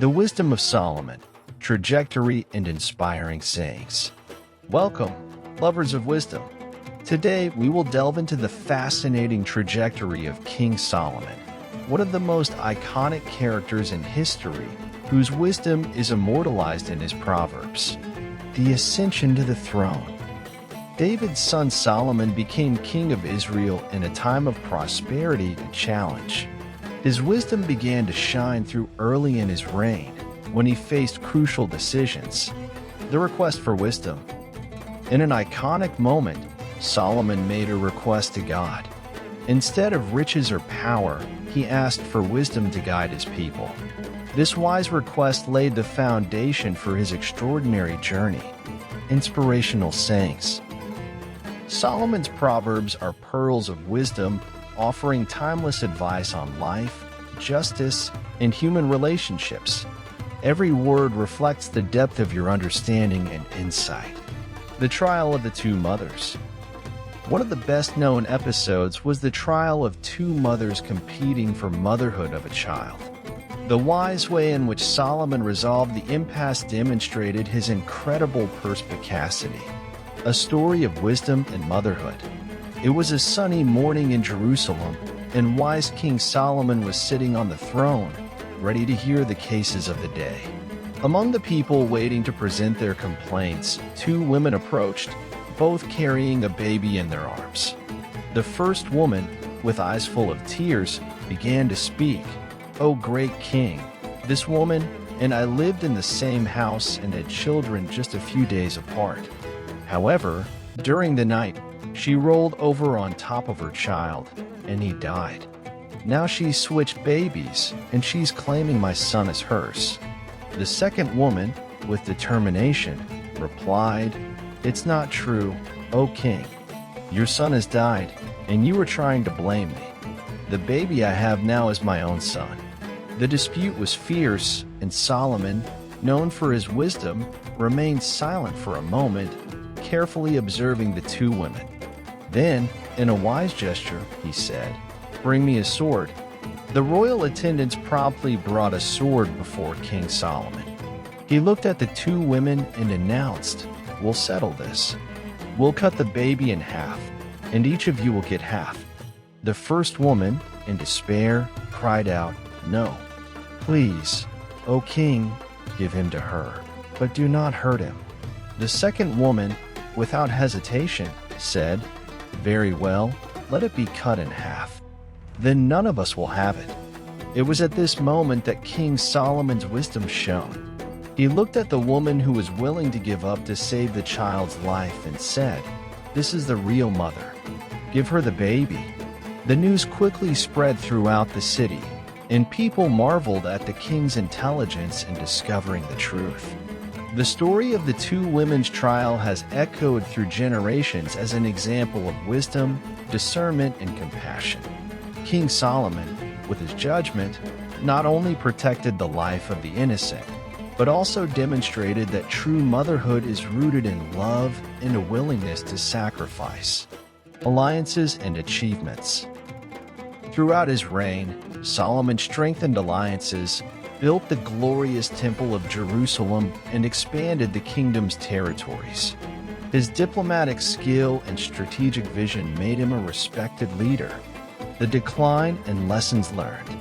The Wisdom of Solomon, Trajectory and Inspiring Sayings. Welcome, lovers of wisdom. Today, we will delve into the fascinating trajectory of King Solomon, one of the most iconic characters in history whose wisdom is immortalized in his Proverbs. The Ascension to the Throne. David's son Solomon became king of Israel in a time of prosperity and challenge. His wisdom began to shine through early in his reign when he faced crucial decisions. The request for wisdom. In an iconic moment, Solomon made a request to God. Instead of riches or power, he asked for wisdom to guide his people. This wise request laid the foundation for his extraordinary journey. Inspirational sayings. Solomon's Proverbs are pearls of wisdom, offering timeless advice on life, justice, and human relationships. Every word reflects the depth of your understanding and insight. The Trial of the Two Mothers. One of the best-known episodes was the trial of two mothers competing for motherhood of a child. The wise way in which Solomon resolved the impasse demonstrated his incredible perspicacity. A story of wisdom and motherhood. It was a sunny morning in Jerusalem, and wise King Solomon was sitting on the throne, ready to hear the cases of the day. Among the people waiting to present their complaints, two women approached, both carrying a baby in their arms. The first woman, with eyes full of tears, began to speak. "O great king, this woman and I lived in the same house and had children just a few days apart. However, during the night, she rolled over on top of her child, and he died. Now she's switched babies, and she's claiming my son as hers." The second woman, with determination, replied, "It's not true, O king. Your son has died, and you are trying to blame me. The baby I have now is my own son." The dispute was fierce, and Solomon, known for his wisdom, remained silent for a moment, carefully observing the two women. Then, in a wise gesture, he said, "Bring me a sword." The royal attendants promptly brought a sword before King Solomon. He looked at the two women and announced, "We'll settle this. We'll cut the baby in half, and each of you will get half." The first woman, in despair, cried out, "No, please, O king, give him to her, but do not hurt him." The second woman, without hesitation, said, "Very well, let it be cut in half. Then none of us will have it." It was at this moment that King Solomon's wisdom shone. He looked at the woman who was willing to give up to save the child's life and said, "This is the real mother. Give her the baby." The news quickly spread throughout the city, and people marveled at the king's intelligence in discovering the truth. The story of the two women's trial has echoed through generations as an example of wisdom, discernment, and compassion. King Solomon, with his judgment, not only protected the life of the innocent, but also demonstrated that true motherhood is rooted in love and a willingness to sacrifice. Alliances and achievements. Throughout his reign, Solomon strengthened alliances, built the glorious Temple of Jerusalem, and expanded the kingdom's territories. His diplomatic skill and strategic vision made him a respected leader. The decline and lessons learned.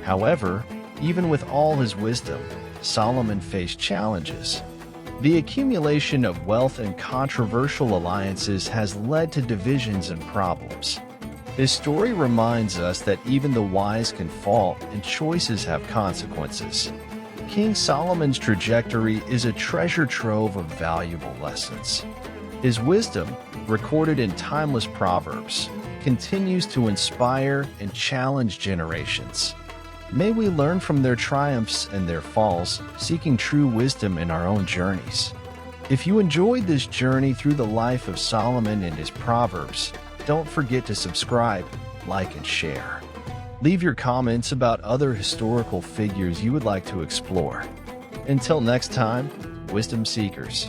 However, even with all his wisdom, Solomon faced challenges. The accumulation of wealth and controversial alliances has led to divisions and problems. His story reminds us that even the wise can fall and choices have consequences. King Solomon's trajectory is a treasure trove of valuable lessons. His wisdom, recorded in timeless proverbs, continues to inspire and challenge generations. May we learn from their triumphs and their falls, seeking true wisdom in our own journeys. If you enjoyed this journey through the life of Solomon and his Proverbs, don't forget to subscribe, like, and share. Leave your comments about other historical figures you would like to explore. Until next time, Wisdom Seekers.